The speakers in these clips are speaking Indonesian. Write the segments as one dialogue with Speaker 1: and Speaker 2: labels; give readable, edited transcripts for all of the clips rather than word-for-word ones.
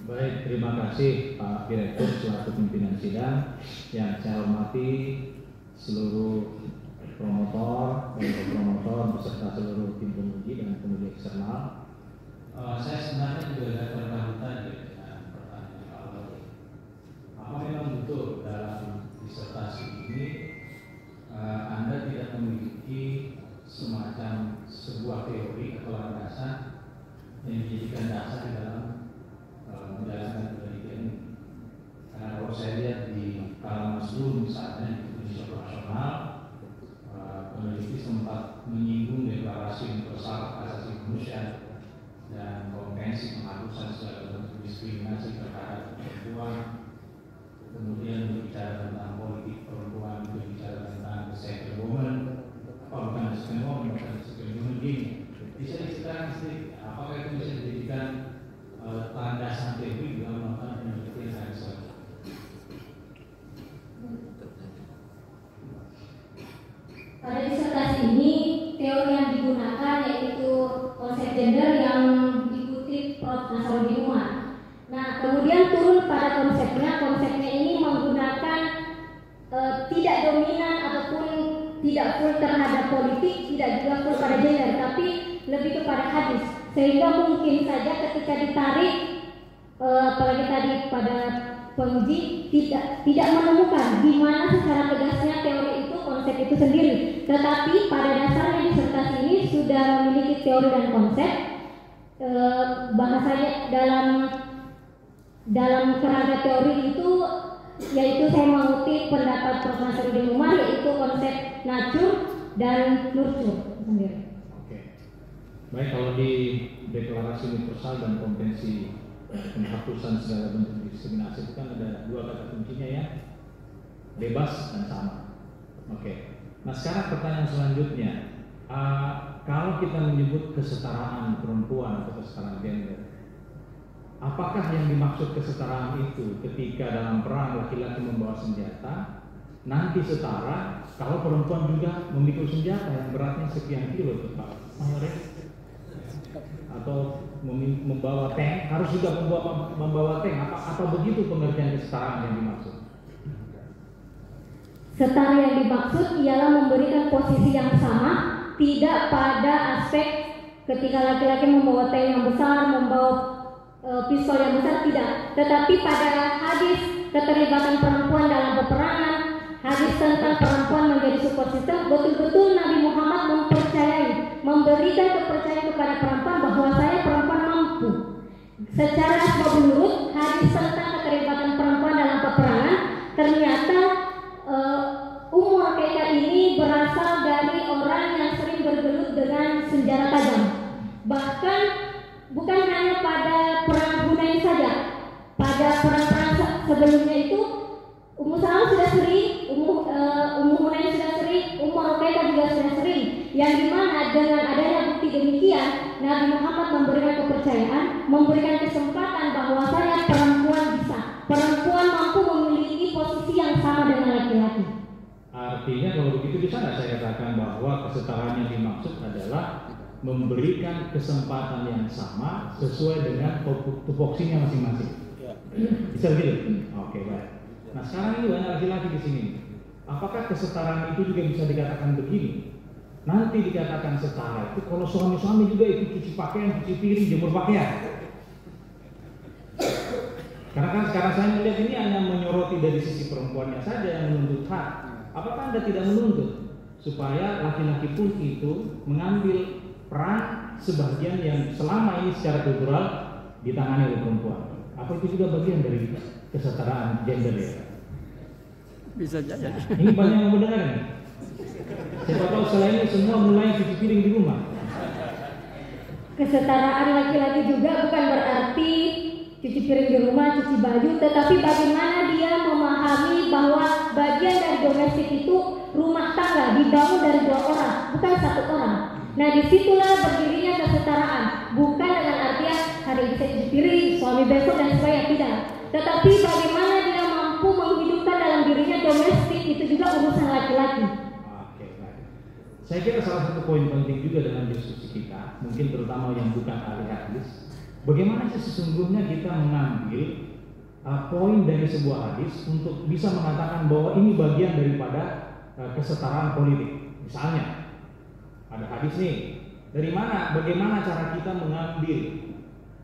Speaker 1: Baik, terima kasih Pak Direktur selaku pimpinan sidang. Yang saya hormati seluruh promotor, beserta seluruh tim penguji dan penguji eksternal. Saya sebenarnya juga ada keterkaitan dengan pertanyaan awal. Apa memang betul dalam disertasi ini Anda tidak memiliki semacam sebuah teori atau landasan yang dijadikan dasar di dalam menjalankan penelitian ini? Karena kalau saya lihat di kalangan Masdul misalnya di Indonesia Profesional, peneliti sempat menyinggung deklarasi universal hak asasi manusia dan konvensi penghapusan segala bentuk diskriminasi terhadap perempuan, kemudian berbicara tentang politik perempuan, berbicara tentang the second woman, bukan the second woman, bukan the second human being. Bisa diceritakan sedikit apakah itu bisa dijadikan landasan teori dalam melakukan penelitian hari ini?
Speaker 2: Pada disertasi ini, teori yang digunakan yaitu konsep gender yang dikutip Prof. Nasaruddin Umar. Nah, kemudian turun pada konsepnya ini menggunakan tidak dominan ataupun tidak full terhadap politik, tidak juga full pada gender, tapi lebih kepada hadis. Sehingga mungkin saja ketika ditarik, apalagi tadi pada penguji tidak menemukan di mana secara tegasnya teori itu konsep itu sendiri. Tetapi pada dasarnya disertasi ini sudah memiliki teori dan konsep. Bahasanya dalam kerangka teori itu, yaitu saya mengutip pendapat Prof. Nasaruddin Umar, yaitu konsep nature dan nurture sendiri.
Speaker 1: Baik, kalau di deklarasi universal dan konvensi penghapusan segala bentuk diskriminasi itu kan ada dua kata kuncinya ya, bebas dan sama. Oke. Nah sekarang pertanyaan selanjutnya, kalau kita menyebut kesetaraan perempuan atau kesetaraan gender, apakah yang dimaksud kesetaraan itu ketika dalam perang laki-laki membawa senjata nanti setara kalau perempuan juga memikul senjata yang beratnya sekian kilo itu Pak Mayor, atau membawa tank harus juga membawa tank, apa begitu pengertian kesetaraan yang dimaksud?
Speaker 2: Setara yang dimaksud ialah memberikan posisi yang sama, tidak pada aspek ketika laki-laki membawa tank yang besar, membawa pistol yang besar, tidak. Tetapi pada hadis keterlibatan perempuan dalam peperangan, hadis tentang perempuan menjadi support system, betul-betul Nabi Muhammad memberikan kepercayaan kepada perempuan bahwa saya perempuan mampu. Secara sebab menurut hadis tentang keterlibatan perempuan dalam peperangan, ternyata Ummu Ruqayyah ini berasal dari orang yang sering bergelut dengan senjata tajam. Bahkan bukan hanya pada perang Hunain saja, pada perang-perang sebelumnya itu Ummu Salamah sudah sering, Ummu Hunain sudah sering, Ummu Ruqayyah juga sudah sering. Yang dimana dengan adanya bukti demikian, Nabi Muhammad memberikan kepercayaan, memberikan kesempatan bahwa saya perempuan bisa, perempuan mampu memiliki posisi yang sama dengan laki-laki.
Speaker 1: Artinya kalau begitu bisa nggak saya katakan bahwa kesetaraan yang dimaksud adalah memberikan kesempatan yang sama sesuai dengan tupoksinya masing-masing. Bisa begitu? Oke, baik. Nah sekarang ini banyak laki-laki di sini. Apakah kesetaraan itu juga bisa dikatakan begini? Nanti dikatakan setara itu kalau suami-suami juga ikut cuci pakaian, cuci piring, jemur pakaian. Karena kan sekarang saya melihat ini hanya menyoroti dari sisi perempuannya saja yang menuntut hak. Apakah Anda tidak menuntut supaya laki-laki pun itu mengambil peran sebagian yang selama ini secara kultural ditangani oleh perempuan? Apa itu juga bagian dari kesetaraan gender ya?
Speaker 3: Bisa jadi.
Speaker 1: Ini banyak yang mendengar nih. Siapa tahu setelah ini semua mulai cuci piring di rumah.
Speaker 2: Kesetaraan laki-laki juga bukan berarti cuci piring di rumah, cuci baju, tetapi bagaimana dia memahami bahwa bagian dari domestik itu rumah tangga dibangun dari 2 orang, bukan 1 orang. Nah disitulah berdirinya kesetaraan, bukan dengan artian hari ini saya cuci piring, suami besok dan sebagainya, tidak. Tetapi bagaimana dia mampu menghidupkan dalam dirinya domestik itu juga urusan laki-laki.
Speaker 1: Saya kira salah satu poin penting juga dalam diskusi kita, mungkin terutama yang bukan ahli hadis, Bagaimana sih sesungguhnya kita mengambil poin dari sebuah hadis untuk bisa mengatakan bahwa ini bagian daripada kesetaraan politik. Misalnya ada hadis nih, dari mana, bagaimana cara kita mengambil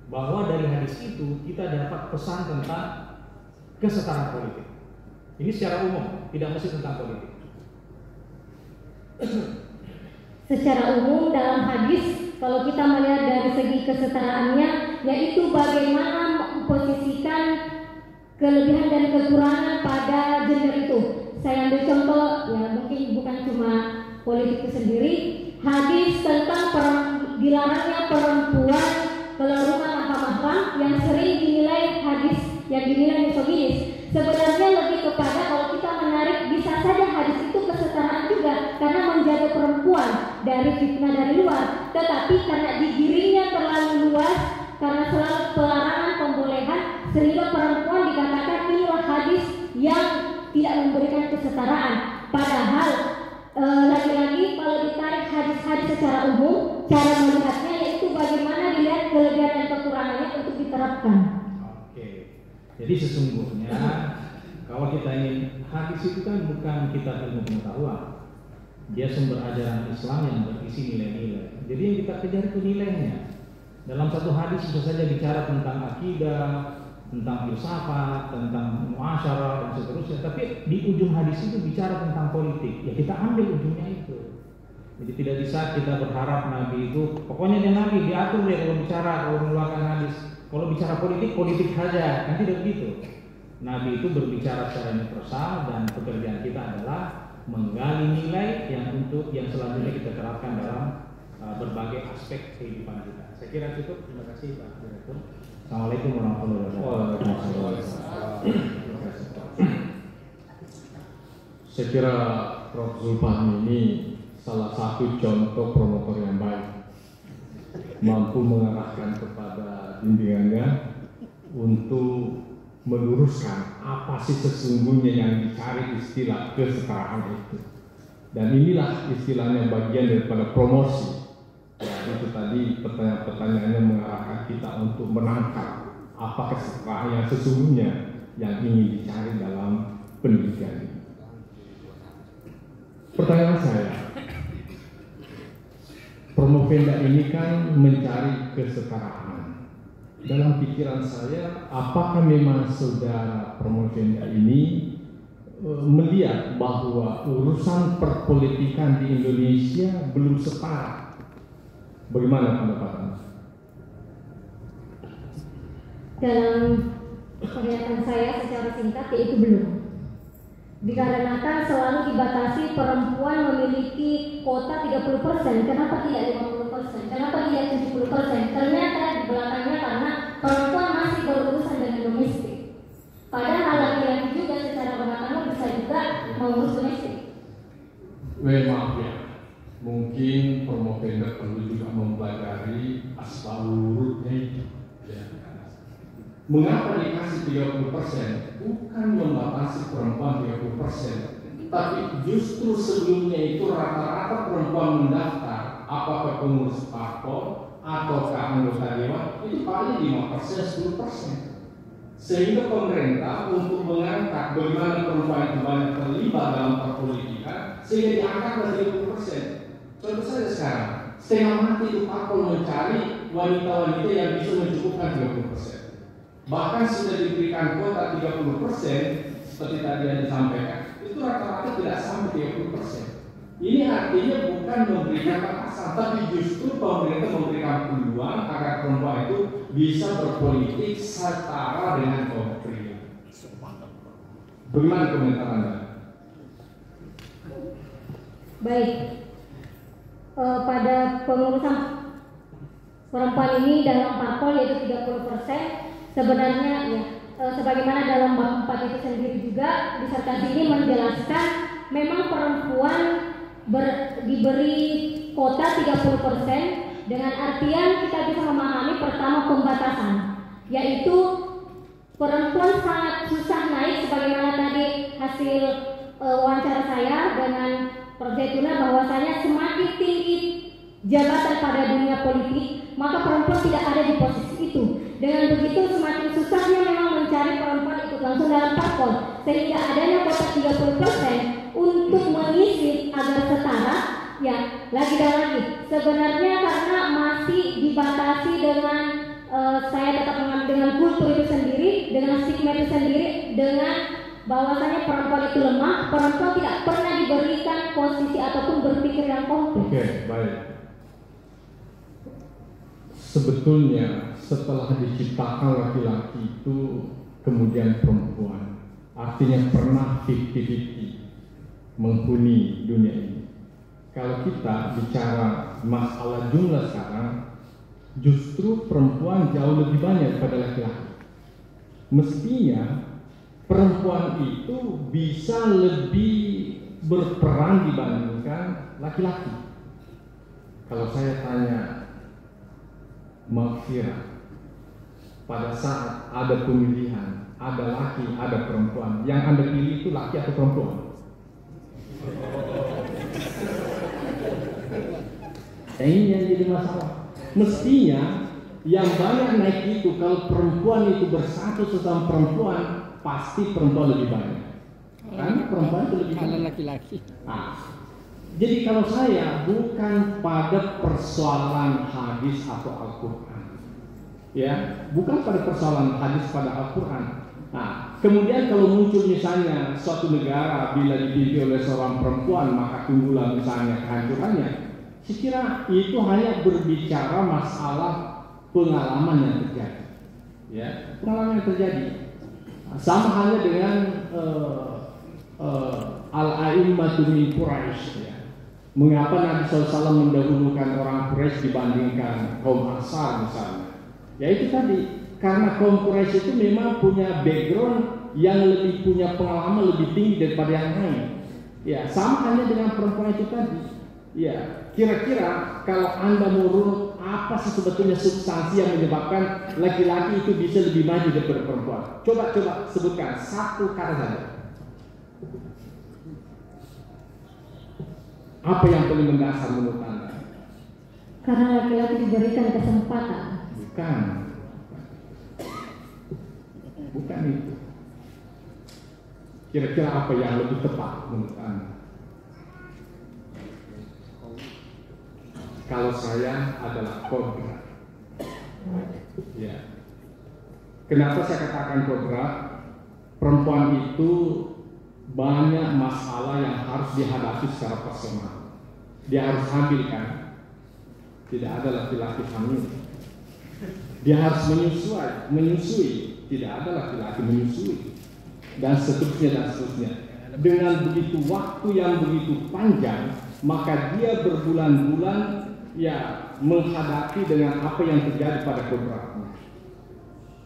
Speaker 1: bahwa dari hadis itu kita dapat pesan tentang kesetaraan politik. Ini secara umum, tidak mesti tentang politik.
Speaker 2: Secara umum dalam hadis, kalau kita melihat dari segi kesetaraannya, yaitu bagaimana memposisikan kelebihan dan kekurangan pada gender itu. Saya ambil contoh, ya mungkin bukan cuma politik itu sendiri, hadis tentang dilarangnya perempuan keluar rumah tanpa mahram yang sering dinilai hadis yang dinilai misoginis. Sebenarnya lebih kepada kalau kita menarik, bisa saja hadis itu kesetaraan juga karena menjaga perempuan dari fitnah dari luar, tetapi karena digiringnya terlalu luas karena selalu pelarangan pembolehan, sehingga perempuan dikatakan inilah hadis yang tidak memberikan kesetaraan. Padahal lagi-lagi kalau ditarik hadis-hadis secara umum, cara melihatnya yaitu bagaimana dilihat kelebihan dan kekurangannya untuk diterapkan.
Speaker 1: Jadi sesungguhnya kalau kita ingin, hadis itu kan bukan kitab ilmu pengetahuan, dia sumber ajaran Islam yang berisi nilai-nilai. Jadi yang kita kejar itu nilainya. Dalam satu hadis bisa saja bicara tentang akidah, tentang filsafat, tentang muasyarah dan seterusnya, tapi di ujung hadis itu bicara tentang politik. Ya kita ambil ujungnya itu. Jadi tidak bisa kita berharap Nabi itu, pokoknya dia Nabi diatur dia kalau bicara, kalau mengeluarkan hadis. Kalau bicara politik, politik saja, kan tidak begitu. Nabi itu berbicara secara universal dan pekerjaan kita adalah menggali nilai yang selanjutnya kita terapkan dalam berbagai aspek kehidupan kita. Saya kira cukup. Terima kasih Pak Direktur. Assalamualaikum warahmatullahi wabarakatuh.
Speaker 4: Saya kira Prof. Zulfan ini salah satu contoh promotor yang baik, mampu mengarahkan kepada bimbingannya untuk meluruskan apa sih sesungguhnya yang dicari istilah kesetaraan itu. Dan inilah istilahnya bagian daripada promosi. Ya, itu tadi pertanyaan-pertanyaannya mengarahkan kita untuk menangkap apa kesetaraan yang sesungguhnya yang ingin dicari dalam pendidikan ini. Pertanyaan saya, Promovenda ini kan mencari kesetaraan. Dalam pikiran saya, apakah memang saudara Promovenda ini melihat bahwa urusan perpolitikan di Indonesia belum setara? Bagaimana pendapat Anda?
Speaker 2: Dalam pernyataan saya secara singkat, yaitu belum. Dikarenakan selalu dibatasi perempuan memiliki kuota 30%, kenapa tidak 50%, kenapa tidak 70%? Ternyata di belakangnya karena perempuan masih berurusan dengan domestik. Padahal laki-laki juga secara beragama bisa juga mengurus domestik.
Speaker 4: Maaf ya, mungkin Promovenda perlu juga mempelajari asal urutnya itu. Mengapa dikasih 30%? Bukan membatasi perempuan 30%, tapi justru sebelumnya itu rata-rata perempuan mendaftar, apakah pengurus parpol ataukah anggota dewan, itu paling 5%, 10%. Sehingga pemerintah untuk mengangkat bagaimana perempuan itu banyak terlibat dalam perpolitikan, sehingga diangkat menjadi 30%. Contoh saja sekarang, setengah mati itu parpol mencari wanita-wanita yang bisa mencukupkan 30%. Bahkan sudah diberikan kuota 30%, seperti tadi yang disampaikan, itu rata-rata tidak sampai 30%. Ini artinya bukan memberikan batasan, tapi justru pemerintah memberikan peluang agar perempuan itu bisa berpolitik setara dengan kaum pria. Bagaimana komentar Anda?
Speaker 2: Baik, pada pengurusan perempuan ini dalam parpol yaitu 30%. Sebenarnya ya, sebagaimana dalam bab 4 itu sendiri juga disertasi ini menjelaskan memang perempuan diberi kuota 30% dengan artian kita bisa memahami pertama pembatasan, yaitu perempuan sangat susah naik sebagaimana tadi hasil wawancara saya dengan Prof. Zaituna bahwasanya semakin tinggi jabatan pada dunia politik, maka perempuan tidak ada di posisi itu. Dengan begitu semakin susahnya memang mencari perempuan ikut langsung dalam parpol, sehingga adanya kuota 30% untuk mengisi agar setara. Ya, lagi dan lagi. Sebenarnya karena masih dibatasi dengan saya tetap mengambil dengan kultur itu sendiri, dengan stigma itu sendiri, dengan bahwasanya perempuan itu lemah, perempuan tidak pernah diberikan posisi ataupun berpikir yang konkret.
Speaker 4: Oke, baik. Sebetulnya setelah diciptakan laki-laki itu kemudian perempuan, artinya pernah 50-50 menghuni dunia ini. Kalau kita bicara masalah jumlah sekarang, justru perempuan jauh lebih banyak daripada laki-laki. Mestinya perempuan itu bisa lebih berperan dibandingkan laki-laki. Kalau saya tanya Mafira, pada saat ada pemilihan, ada laki, ada perempuan, yang Anda pilih itu laki atau perempuan? Ini yang jadi masalah. Mestinya yang banyak naik itu kalau perempuan itu bersatu sesama perempuan, pasti perempuan lebih banyak. Karena perempuan itu lebih banyak
Speaker 3: laki-laki.
Speaker 4: Nah, jadi kalau saya bukan pada persoalan hadis atau Al-Quran, ya, bukan pada persoalan hadis pada Al-Quran. Nah, kemudian kalau muncul misalnya suatu negara bila dipimpin oleh seorang perempuan maka timbullah misalnya kehancurannya, saya kira itu hanya berbicara masalah pengalaman yang terjadi, ya, pengalaman yang terjadi. Sama halnya dengan al-a'immatu min Quraisy, ya. Mengapa Nabi SAW mendahulukan orang Quraisy dibandingkan kaum Ansar misalnya? Ya itu tadi, karena kaum Quraisy itu memang punya background yang lebih punya pengalaman lebih tinggi daripada yang lain. Ya, sama halnya dengan perempuan itu tadi. Ya, kira-kira kalau Anda mau runut apa sih sebetulnya substansi yang menyebabkan laki-laki itu bisa lebih maju daripada perempuan? Coba sebutkan satu kata saja. Apa yang paling mendasar menurut Anda?
Speaker 2: Karena laki-laki diberikan kesempatan. Bukan itu. Kira-kira apa yang lebih tepat menurut Anda? Kalau saya adalah kodrat, ya. Kenapa saya katakan kodrat? Perempuan itu banyak masalah yang harus dihadapi secara personal. Dia harus hamil kan? Tidak ada laki-laki hamil. Dia harus menyusui. Tidak ada laki-laki menyusui. Dan seterusnya. Dengan begitu waktu yang begitu panjang, maka dia berbulan-bulan ya menghadapi dengan apa yang terjadi pada kodratnya.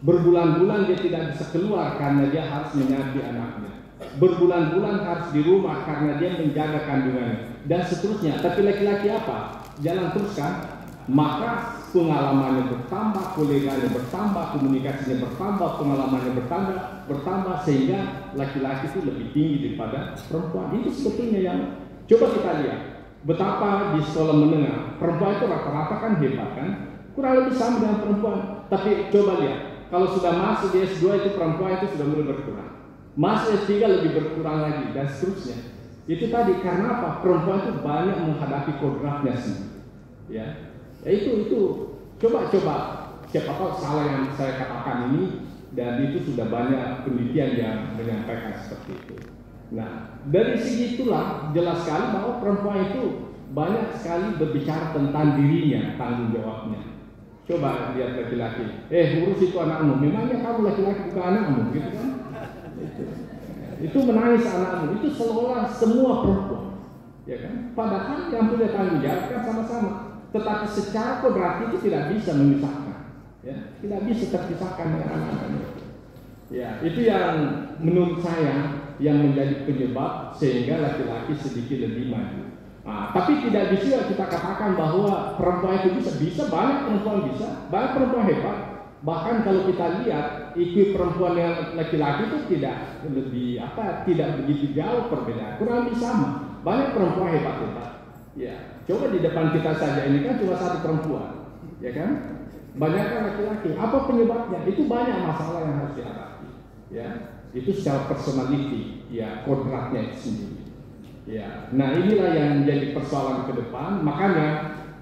Speaker 2: Berbulan-bulan dia tidak bisa keluar karena dia harus menyati anaknya. Berbulan-bulan harus di rumah karena dia menjaga kandungannya dan seterusnya. Tapi laki-laki apa? Jalan terus kan? Maka pengalamannya bertambah, koleganya bertambah, komunikasinya bertambah, pengalamannya bertambah sehingga laki-laki itu lebih tinggi daripada perempuan. Itu sebetulnya yang coba kita lihat betapa di sekolah menengah perempuan itu rata-rata kan hebat kan, kurang lebih sama dengan perempuan. Tapi coba lihat kalau sudah masuk di S2 itu perempuan itu sudah mulai berkurang, masuk S3 lebih berkurang lagi dan seterusnya. Itu tadi karena apa? Perempuan itu banyak menghadapi kodratnya sendiri, ya. Ya itu coba siapa tahu salah yang saya katakan ini dan itu sudah banyak penelitian yang menyampaikan seperti itu. Nah dari segi itulah jelas sekali bahwa perempuan itu banyak sekali berbicara tentang dirinya, tanggung jawabnya. Coba lihat laki-laki, urus itu anakmu, memangnya kamu laki-laki bukan anakmu, gitu kan? Itu menangis anakmu, itu seolah semua perempuan, ya kan? Padahal yang punya tanggung jawab kan sama-sama. Tetapi secara kodrati itu tidak bisa memisahkan, ya, tidak bisa terpisahkan dengan anak-anaknya. Ya, itu yang menurut saya yang menjadi penyebab sehingga laki-laki sedikit lebih maju. Nah, tapi tidak bisa kita katakan bahwa perempuan itu bisa banyak perempuan banyak perempuan hebat. Bahkan kalau kita lihat IQ perempuan yang laki-laki itu tidak begitu jauh perbedaan, kurang lebih sama. Banyak perempuan hebat.
Speaker 4: Ya, coba di depan kita saja ini kan cuma satu perempuan, ya kan? Banyak laki-laki. Apa penyebabnya? Itu banyak masalah yang harus dihadapi. Ya, itu secara personality, ya kodratnya itu sendiri. Ya, nah inilah yang menjadi persoalan ke depan. Makanya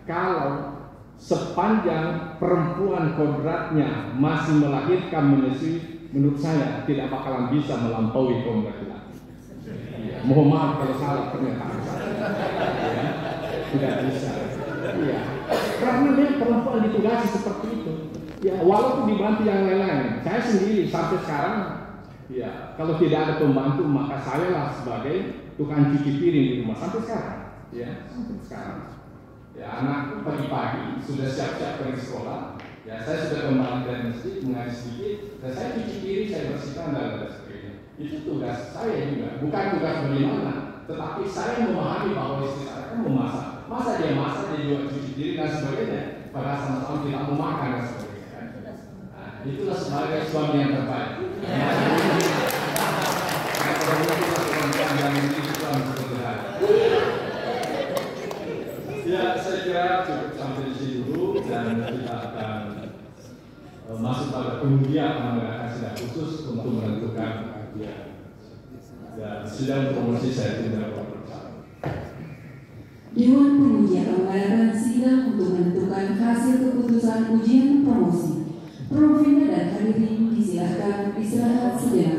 Speaker 4: kalau sepanjang perempuan kodratnya masih melahirkan menyusui, menurut saya tidak bakalan bisa melampaui kaum laki-laki. Ya, mohon maaf kalau salah pernyataan saya. Ya, tidak bisa. Ya, karena dia perempuan ditugasi seperti itu. Ya, walaupun dibantu yang lain-lain. Saya sendiri sampai sekarang, ya, kalau tidak ada pembantu maka saya lah sebagai tukang cuci piring di rumah sampai sekarang. Ya, sampai sekarang. Ya, anakku pagi-pagi sudah siap-siap pergi sekolah. Ya, saya sudah kembali dari masjid, mengaji sedikit, dan saya cuci piring, saya bersihkan dan sebagainya. Itu tugas saya juga, bukan tugas bagaimana, tetapi saya memahami bahwa istri saya kan memasak. Masa dia masak, dia juga cuci piring dan sebagainya. Padahal sama-sama tidak mau makan dan sebagainya. Nah, itulah sebagai suami yang terbaik. Ya, saya kira cukup sampai di sini dulu dan kita akan masuk pada pengujian mengadakan sidang khusus untuk menentukan kajian dan sidang promosi saya tidak bersama.
Speaker 5: Dewan Penguji akan mengadakan sidang untuk menentukan hasil keputusan ujian promosi. Provinda dan hadirin disilakan istirahat sejenak.